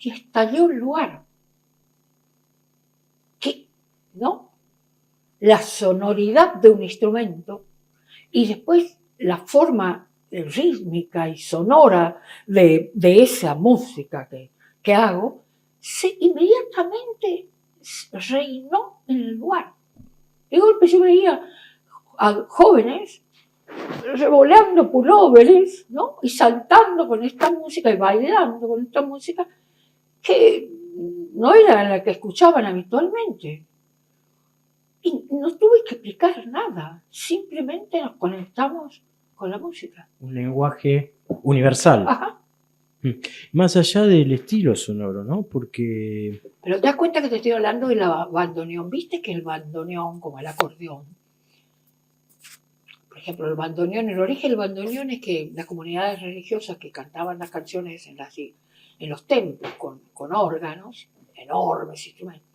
y estalló el lugar. ¿Qué? ¿No? La sonoridad de un instrumento y después la forma rítmica y sonora de esa música que hago, inmediatamente reinó en el lugar. De golpe yo veía a jóvenes revoleando pulóveres, ¿no? Y saltando con esta música y bailando con esta música que no era la que escuchaban habitualmente. Y no tuve que explicar nada, simplemente nos conectamos con la música. Un lenguaje universal. Ajá. Más allá del estilo sonoro, ¿no? Porque... Pero te das cuenta que te estoy hablando del bandoneón. ¿Viste que el bandoneón, como el acordeón, por ejemplo, el bandoneón, el origen del bandoneón es que las comunidades religiosas que cantaban las canciones en los templos con órganos, enormes instrumentos,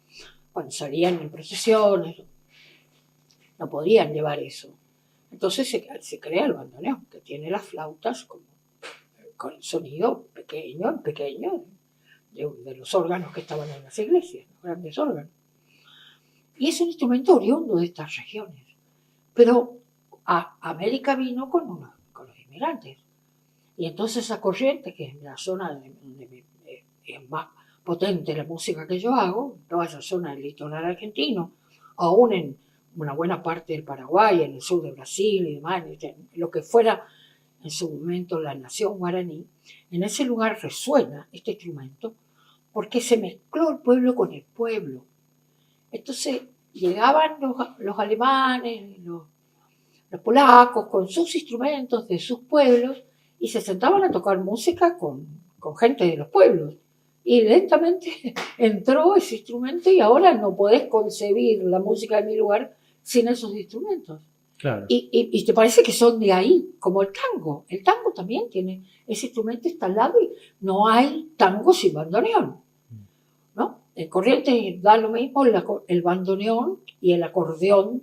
cuando salían en procesiones, no podían llevar eso. Entonces se crea el bandoneón, que tiene las flautas con el sonido pequeño, de los órganos que estaban en las iglesias, los grandes órganos. Y es un instrumento oriundo de estas regiones. Pero a América vino con los inmigrantes. Y entonces esa corriente, que es la zona donde es más potente la música que yo hago, toda esa zona del litoral argentino, aún en una buena parte del Paraguay, en el sur de Brasil y demás, lo que fuera en su momento la nación guaraní, en ese lugar resuena este instrumento porque se mezcló el pueblo con el pueblo. Entonces llegaban los alemanes, los polacos con sus instrumentos de sus pueblos y se sentaban a tocar música con gente de los pueblos. Y lentamente entró ese instrumento y ahora no podés concebir la música de mi lugar sin esos instrumentos. Claro. Y te parece que son de ahí, como el tango. El tango también tiene ese instrumento instalado y no hay tango sin bandoneón, ¿no? En Corrientes da lo mismo el bandoneón y el acordeón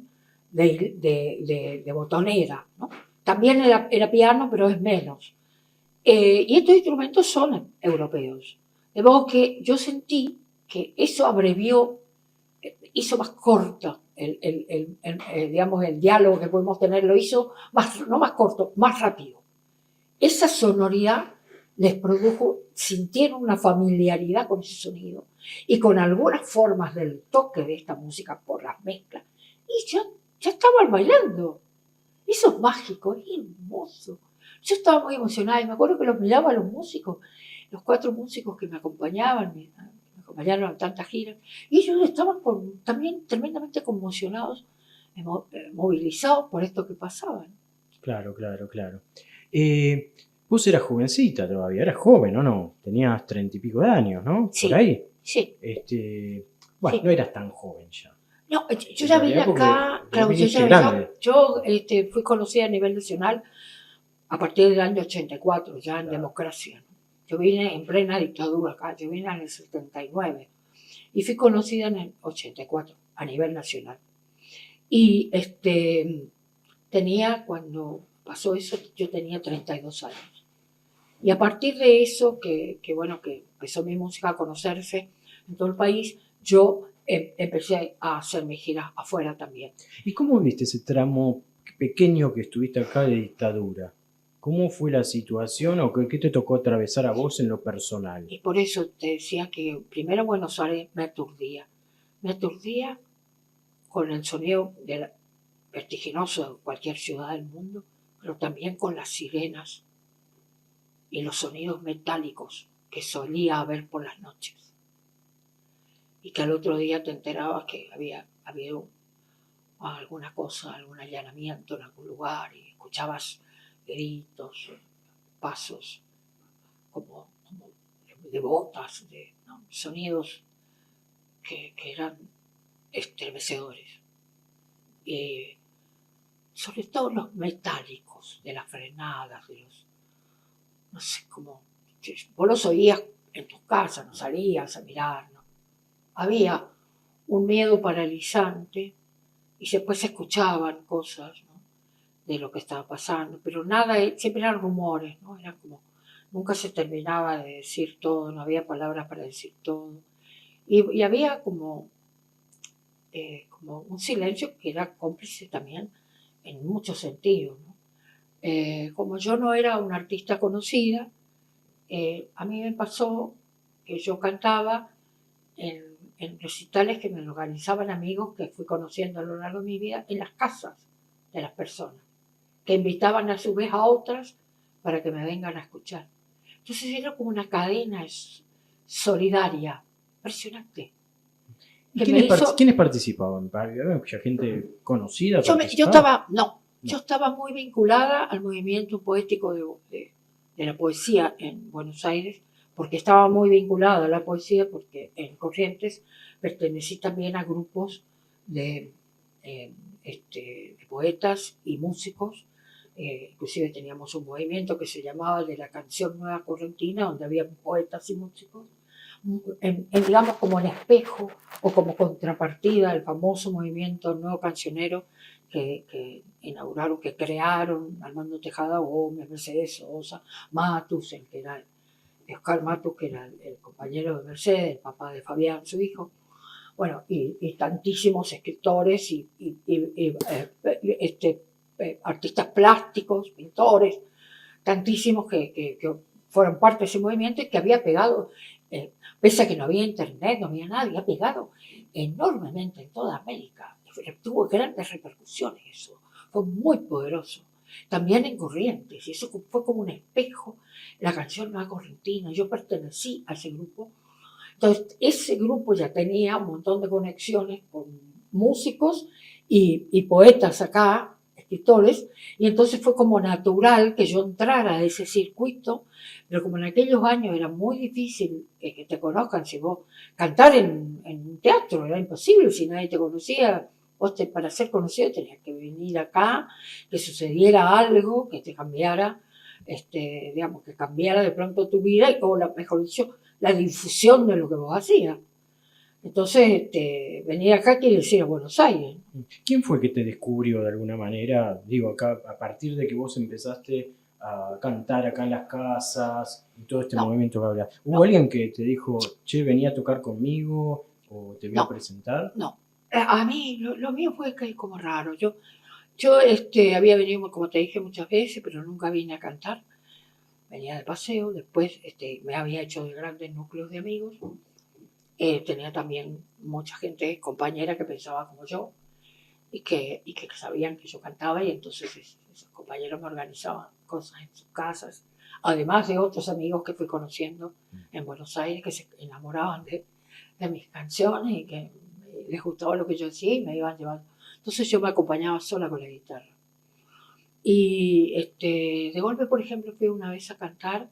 de botonera, ¿no? También era piano, pero es menos. Y estos instrumentos son europeos. De modo que yo sentí que eso abrevió, hizo más corto digamos, el diálogo que podemos tener, lo hizo no más corto, más rápido. Esa sonoridad les produjo, sintieron una familiaridad con ese sonido y con algunas formas del toque de esta música por las mezclas. Y ya estaban bailando. Eso es mágico, es hermoso. Yo estaba muy emocionada y me acuerdo que los miraba a los músicos, los 4 músicos que me acompañaban, me acompañaron a tantas giras, y ellos estaban también tremendamente conmocionados, movilizados por esto que pasaba. Claro. Vos eras jovencita todavía, eras joven, ¿o no? Tenías 30 y pico de años, ¿no? Sí, por ahí. Sí. Bueno, sí. No eras tan joven ya. No, yo ya vine acá, claro, yo fui conocida a nivel nacional a partir del año 84, ya en democracia. Yo vine en plena dictadura acá, yo vine en el 79 y fui conocida en el 84 a nivel nacional. Y cuando pasó eso, yo tenía 32 años. Y a partir de eso, que empezó mi música a conocerse en todo el país, yo empecé a hacer mis giras afuera también. ¿Y cómo viste ese tramo pequeño que estuviste acá de dictadura? ¿Cómo fue la situación o qué te tocó atravesar a vos en lo personal? Y por eso te decía que primero Buenos Aires me aturdía. Me aturdía con el sonido vertiginoso de cualquier ciudad del mundo, pero también con las sirenas y los sonidos metálicos que solía haber por las noches. Y que al otro día te enterabas que había habido alguna cosa, algún allanamiento en algún lugar y escuchabas gritos, pasos como de botas, ¿no? Sonidos que eran estremecedores. Sobre todo los metálicos de las frenadas, no sé cómo, vos los oías en tus casas, no salías a mirar, ¿no? Había un miedo paralizante y después se escuchaban cosas, ¿no?, de lo que estaba pasando, pero nada, siempre eran rumores, ¿no? Era como nunca se terminaba de decir todo, no había palabras para decir todo. Y había como un silencio que era cómplice también en muchos sentidos, ¿no? Como yo no era una artista conocida, a mí me pasó que yo cantaba en recitales que me organizaban amigos que fui conociendo a lo largo de mi vida en las casas de las personas, que invitaban a su vez a otras para que me vengan a escuchar. Entonces era como una cadena solidaria, impresionante. ¿Y quiénes participaban? ¿Había mucha gente conocida? Yo estaba muy vinculada al movimiento poético de la poesía en Buenos Aires, porque estaba muy vinculada a la poesía, porque en Corrientes pertenecí también a grupos de poetas y músicos. Inclusive teníamos un movimiento que se llamaba de la canción nueva correntina, donde había poetas y músicos, digamos como en espejo o como contrapartida al famoso movimiento nuevo cancionero que inauguraron, que crearon Armando Tejada Gómez, Mercedes Sosa, Matus, Oscar Matus, que era el compañero de Mercedes, el papá de Fabián, su hijo. Bueno, y tantísimos escritores y artistas plásticos, pintores, tantísimos que fueron parte de ese movimiento y que había pegado, pese a que no había internet, no había nada, había pegado enormemente en toda América. Tuvo grandes repercusiones eso, fue muy poderoso. También en Corrientes, y eso fue como un espejo, la canción Nueva Correntina. Yo pertenecí a ese grupo. Entonces, ese grupo ya tenía un montón de conexiones con músicos y poetas acá, escritores, y entonces fue como natural que yo entrara a ese circuito, pero como en aquellos años era muy difícil que te conozcan, si vos cantar en un teatro era imposible, si nadie te conocía, para ser conocido tenías que venir acá, que sucediera algo, que te cambiara, digamos, que cambiara de pronto tu vida, o mejor dicho, la difusión de lo que vos hacías. Entonces, venir acá quiere decir a Buenos Aires. ¿Quién fue que te descubrió de alguna manera? Digo, acá, a partir de que vos empezaste a cantar acá en las casas y todo este movimiento que hablas. ¿Hubo alguien que te dijo, che, venía a tocar conmigo o te voy a presentar? No. A mí, lo mío fue que como raro. Yo había venido, como te dije muchas veces, pero nunca vine a cantar. Venía de paseo, después me había hecho de grandes núcleos de amigos. Tenía también mucha gente, compañera que pensaba como yo y que sabían que yo cantaba, y entonces esos compañeros me organizaban cosas en sus casas, además de otros amigos que fui conociendo en Buenos Aires que se enamoraban de mis canciones y que les gustaba lo que yo hacía y me iban llevando. Entonces yo me acompañaba sola con la guitarra. Y de golpe, por ejemplo, fui una vez a cantar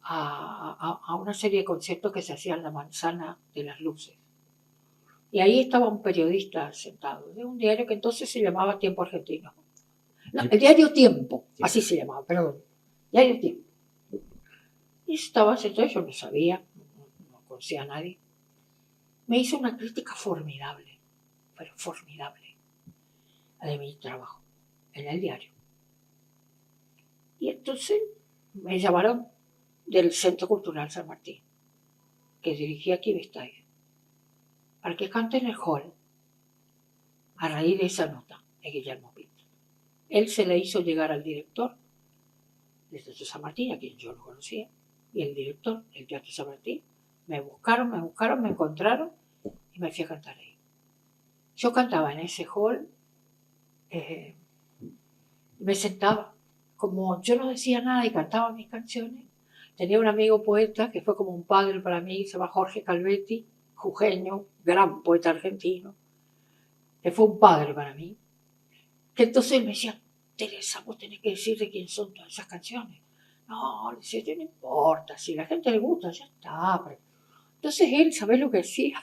a una serie de conciertos que se hacían en la Manzana de las Luces. Y ahí estaba un periodista sentado, de un diario que entonces se llamaba Tiempo Argentino. No, el diario Tiempo, así se llamaba, perdón. Diario Tiempo. Y estaba sentado, yo no sabía, no conocía a nadie. Me hizo una crítica formidable, pero formidable, de mi trabajo en el diario. Y entonces me llamaron del Centro Cultural San Martín, que dirigía aquí Vestager, para que cante en el hall a raíz de esa nota de Guillermo Pinto. Él se le hizo llegar al director del Teatro San Martín, a quien yo no conocía, y el director del Teatro San Martín me buscaron, me encontraron y me fui a cantar ahí. Yo cantaba en ese hall, me sentaba, como yo no decía nada y cantaba mis canciones. Tenía un amigo poeta que fue como un padre para mí, se llama Jorge Calvetti, jujeño, gran poeta argentino, que fue un padre para mí, que entonces él me decía, Teresa, vos tenés que decir de quién son todas esas canciones. No, le decía, no importa, si a la gente le gusta, ya está. Entonces él, ¿sabés lo que decía?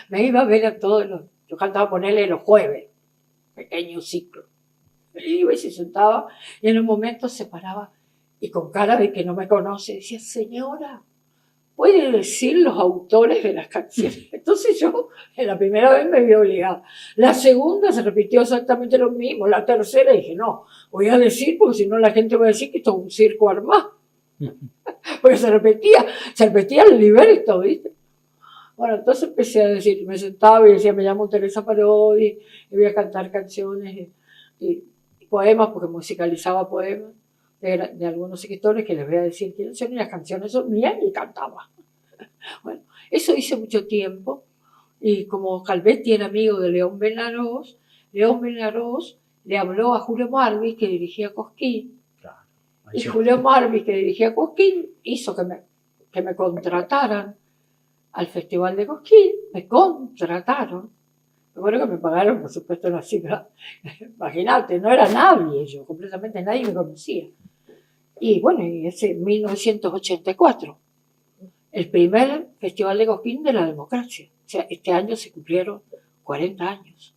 Me iba a ver a todos yo cantaba ponerle los jueves, pequeño ciclo. Él iba y se sentaba y en un momento se paraba y con cara de que no me conoce decía, señora, ¿puede decir los autores de las canciones? Entonces yo, en la primera vez me vi obligada. La segunda se repitió exactamente lo mismo. La tercera dije, no, voy a decir porque si no la gente va a decir que esto es un circo armado. Porque se repetía el libreto, ¿viste? Bueno, entonces empecé a decir, me sentaba y decía, me llamo Teresa Parodi, y voy a cantar canciones y poemas, porque musicalizaba poemas de algunos escritores que les voy a decir quiénes son, y las canciones son mías y cantaba. Bueno, eso hice mucho tiempo, y como Calvetti era amigo de León Benarós le habló a Julio Marvis, que dirigía Cosquín, Claro. y Julio Marvis, que dirigía Cosquín, hizo que me contrataran al Festival de Cosquín, me contrataron. Bueno, que me pagaron, por supuesto, una cifra. Imagínate, no era nadie yo, completamente nadie me conocía. Y bueno, y ese 1984, el primer Festival de Cosquín de la democracia. O sea, este año se cumplieron 40 años.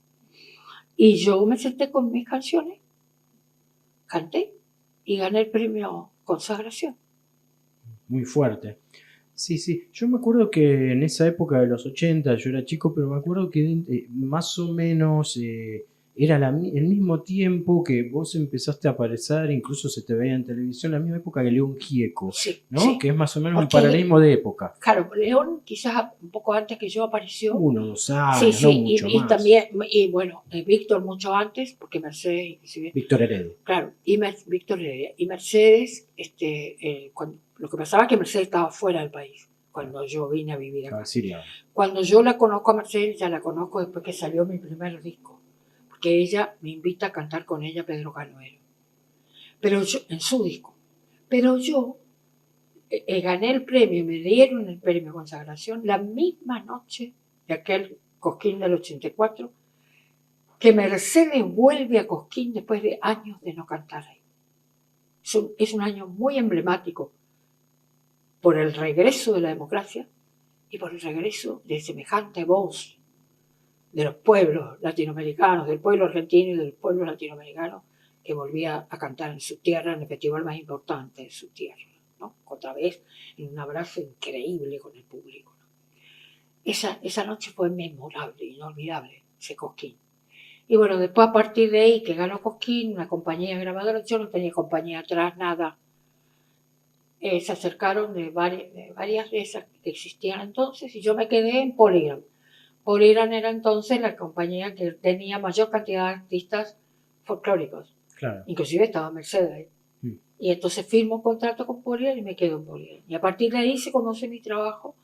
Y yo me senté con mis canciones, canté y gané el premio Consagración. Muy fuerte. Sí, sí. Yo me acuerdo que en esa época de los 80, yo era chico, pero me acuerdo que más o menos era el mismo tiempo que vos empezaste a aparecer, incluso se te veía en televisión, la misma época que León Gieco, Sí, ¿no? sí. Que es más o menos Porque, un paralelismo de época. claro, León quizás un poco antes que yo apareció. 1 o 2 años, Sí, no sí, mucho y más. también, y bueno, Víctor mucho antes, porque Mercedes, inclusive. Víctor Heredia. Claro, y Víctor Heredia. Y Mercedes, lo que pasaba es que Mercedes estaba fuera del país cuando yo vine a vivir acá. Cuando yo la conozco a Mercedes, ya la conozco después que salió mi primer disco, porque ella me invita a cantar con ella Pedro Canuero, pero yo, en su disco. Pero yo gané el premio, me dieron el premio Consagración la misma noche de aquel Cosquín del 84, que Mercedes vuelve a Cosquín después de años de no cantar ahí. Es un año muy emblemático por el regreso de la democracia y por el regreso de semejante voz de los pueblos latinoamericanos, del pueblo argentino y del pueblo latinoamericano, que volvía a cantar en su tierra, en el festival más importante de su tierra, ¿no? Otra vez en un abrazo increíble con el público, ¿no? Esa noche fue memorable, inolvidable, ese Cosquín. Y bueno, después a partir de ahí que ganó Cosquín, una compañía grabadora, yo no tenía compañía atrás, nada. Se acercaron de varias de esas que existían entonces y yo me quedé en Polygram. Polygram era entonces la compañía que tenía mayor cantidad de artistas folclóricos. Claro. Inclusive estaba Mercedes. Y entonces firmo un contrato con Polygram y me quedo en Polygram. Y a partir de ahí se conoce mi trabajo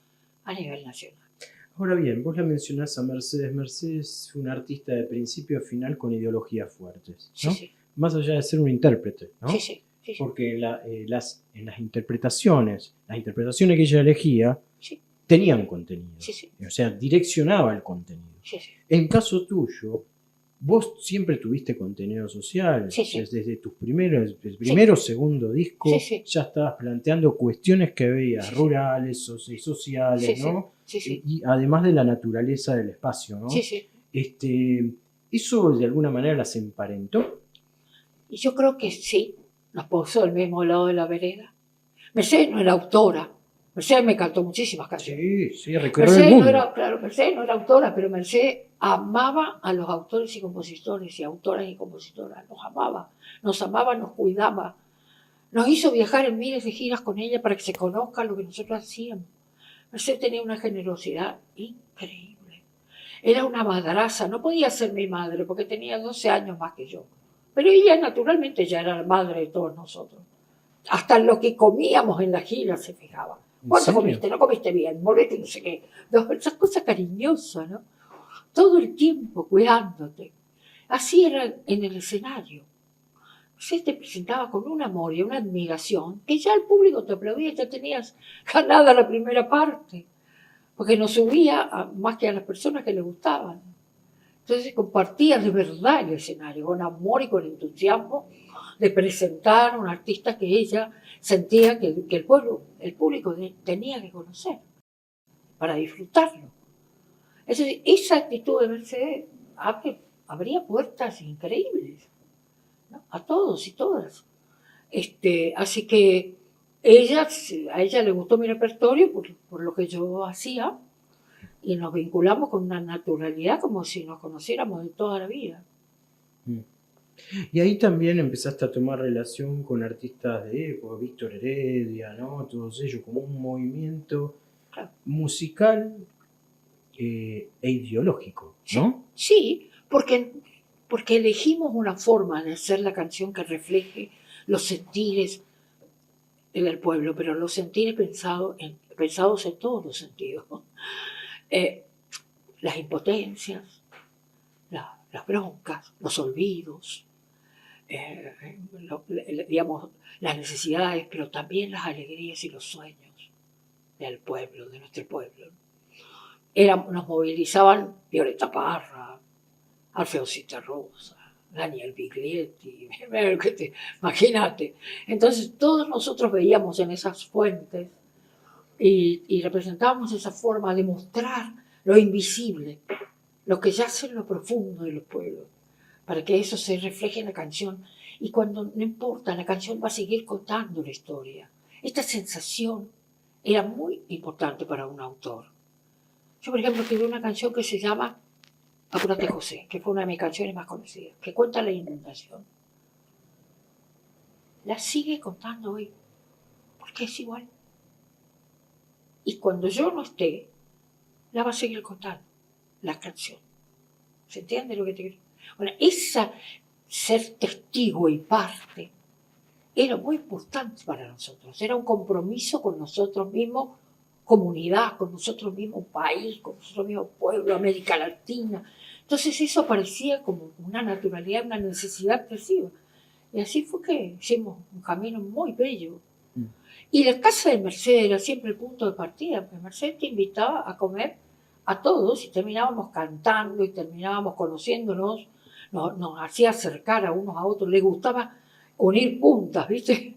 a nivel nacional. Ahora bien, vos la mencionás a Mercedes. Mercedes fue una artista de principio a final con ideologías fuertes, ¿no? Sí, sí. Más allá de ser un intérprete, ¿no? Sí, sí. Sí, sí. Porque en las interpretaciones que ella elegía, sí. tenían contenido. Sí, sí. O sea, direccionaba el contenido. Sí, sí. En caso tuyo, vos siempre tuviste contenido social. Sí, sí. Desde tus primero segundo disco, Sí, sí. ya estabas planteando cuestiones que veías, Sí, sí. rurales, sociales, Sí, sí. ¿no? Sí, sí. Y además de la naturaleza del espacio, ¿no? Sí, sí. ¿Eso de alguna manera las emparentó? Y yo creo que sí, nos puso del mismo lado de la vereda. Mercedes no era autora. Mercedes me cantó muchísimas canciones. Sí, recorrió el mundo. Mercedes no era autora, pero Mercedes amaba a los autores y compositores y autoras y compositoras. Nos amaba, nos cuidaba. Nos hizo viajar en miles de giras con ella para que se conozca lo que nosotros hacíamos. Mercedes tenía una generosidad increíble. Era una madraza, no podía ser mi madre porque tenía 12 años más que yo. Pero ella naturalmente ya era la madre de todos nosotros. Hasta en lo que comíamos en la gira se fijaba. ¿Cuánto comiste? ¿No comiste bien? Molete, no sé qué. Esas cosas cariñosas, ¿no? Todo el tiempo cuidándote. Así era en el escenario. Se te presentaba con un amor y una admiración que ya el público te aplaudía y te tenías ganada la primera parte. Porque no subía más que a las personas que le gustaban. Entonces compartía de verdad el escenario, con amor y con entusiasmo, de presentar a un artista que ella sentía que el público tenía que conocer para disfrutarlo. Entonces, esa actitud de Mercedes abría puertas increíbles, ¿no? A todos y todas. Así que a ella le gustó mi repertorio por lo que yo hacía y nos vinculamos con una naturalidad como si nos conociéramos de toda la vida. Y ahí también empezaste a tomar relación con artistas de época, Víctor Heredia, ¿no? Todos ellos, como un movimiento Claro. musical e ideológico, Sí, ¿no? sí, porque elegimos una forma de hacer la canción que refleje los sentires del pueblo, pero los sentires pensados en todos los sentidos. Eh, las impotencias, las broncas, los olvidos, digamos, las necesidades, pero también las alegrías y los sueños del pueblo, de nuestro pueblo. Nos movilizaban Violeta Parra, Alfeo Citarrosa, Daniel Biglietti, imagínate. Entonces todos nosotros veíamos en esas fuentes y representábamos esa forma de mostrar lo invisible, lo que yace en lo profundo de los pueblos, para que eso se refleje en la canción. Y cuando no importa, la canción va a seguir contando la historia. Esta sensación era muy importante para un autor. Yo, por ejemplo, escribí una canción que se llama Apúrate José, que fue una de mis canciones más conocidas, que cuenta la inundación. La sigue contando hoy, porque es igual. Y cuando yo no esté, la va a seguir contando, la canción. ¿Se entiende lo que te quiero? Bueno, esa ser testigo y parte era muy importante para nosotros. Era un compromiso con nosotros mismos, comunidad, con nosotros mismos, país, con nosotros mismos, pueblo, América Latina. Entonces eso parecía como una naturalidad, una necesidad expresiva. Y así fue que hicimos un camino muy bello. Y la casa de Mercedes era siempre el punto de partida, porque Mercedes te invitaba a comer a todos y terminábamos cantando y terminábamos conociéndonos, nos hacía acercar a unos a otros, le gustaba unir puntas, ¿viste?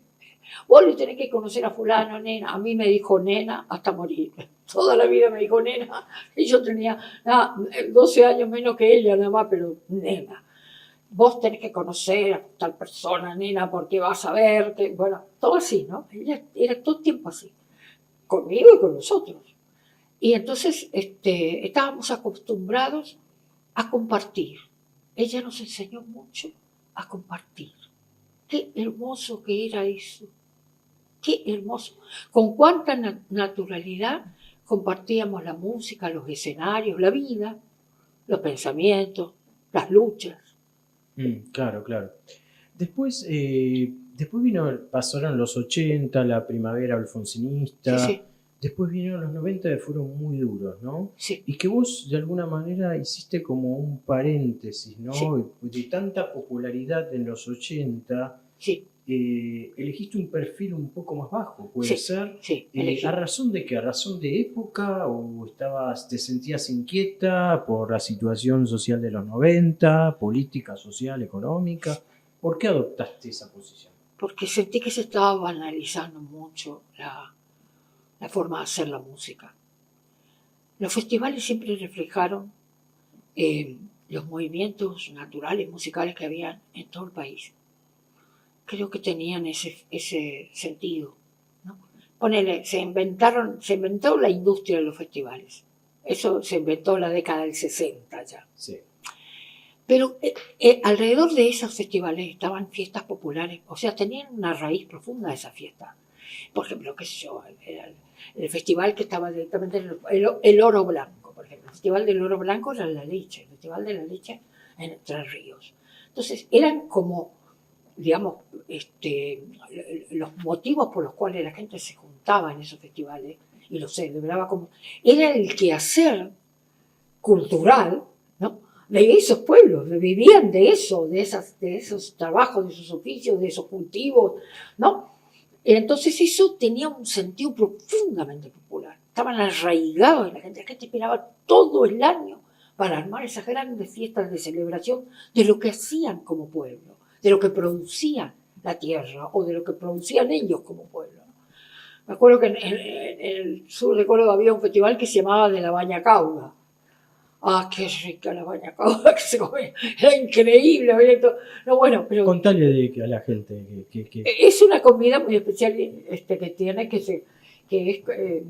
Vos le tenés que conocer a fulano, nena. A mí me dijo nena hasta morir. Toda la vida me dijo nena. Y yo tenía 12 años menos que ella nada más, pero nena. Vos tenés que conocer a tal persona, nena, porque vas a ver que, bueno, todo así, ¿no? Ella era todo el tiempo así, conmigo y con nosotros. Y entonces estábamos acostumbrados a compartir. Ella nos enseñó mucho a compartir. Qué hermoso que era eso. Qué hermoso. Con cuánta naturalidad compartíamos la música, los escenarios, la vida, los pensamientos, las luchas. Claro, claro. Después pasaron los 80, la primavera Sí, alfonsinista, sí, después vinieron los 90 que fueron muy duros, ¿no? sí, Y que vos de alguna manera hiciste como un paréntesis, sí, ¿no? De tanta popularidad en los 80, sí, elegiste un perfil un poco más bajo, puede sí, ser. sí, ¿A elegí. razón de qué? ¿A razón de época? ¿O te sentías inquieta por la situación social de los 90, política, social, económica? ¿Por qué adoptaste esa posición? Porque sentí que se estaba banalizando mucho la forma de hacer la música. Los festivales siempre reflejaron los movimientos naturales musicales que había en todo el país. Creo que tenían ese sentido, ¿no? Ponele, se inventó la industria de los festivales. Eso se inventó en la década del 60 ya. Sí. Pero alrededor de esos festivales estaban fiestas populares, o sea, tenían una raíz profunda de esa fiesta. Por ejemplo, qué sé yo, era el festival que estaba directamente en el Oro Blanco, por ejemplo. El festival del Oro Blanco era la leche, el festival de la leche en Entre Ríos. Entonces, eran como, digamos, los motivos por los cuales la gente se juntaba en esos festivales y los celebraba como... Era el quehacer cultural, ¿no? De esos pueblos, vivían de eso, de esos trabajos, de esos oficios, de esos cultivos, ¿no? Entonces eso tenía un sentido profundamente popular. Estaban arraigados en la gente esperaba todo el año para armar esas grandes fiestas de celebración de lo que hacían como pueblo, de lo que producía la tierra o de lo que producían ellos como pueblo. Me acuerdo que en el sur de Córdoba había un festival que se llamaba de la Baña Cauda. Ah, qué rica la baña cauda que se comía. Era increíble. No, bueno, pero Contale a la gente es una comida muy especial que tiene, que es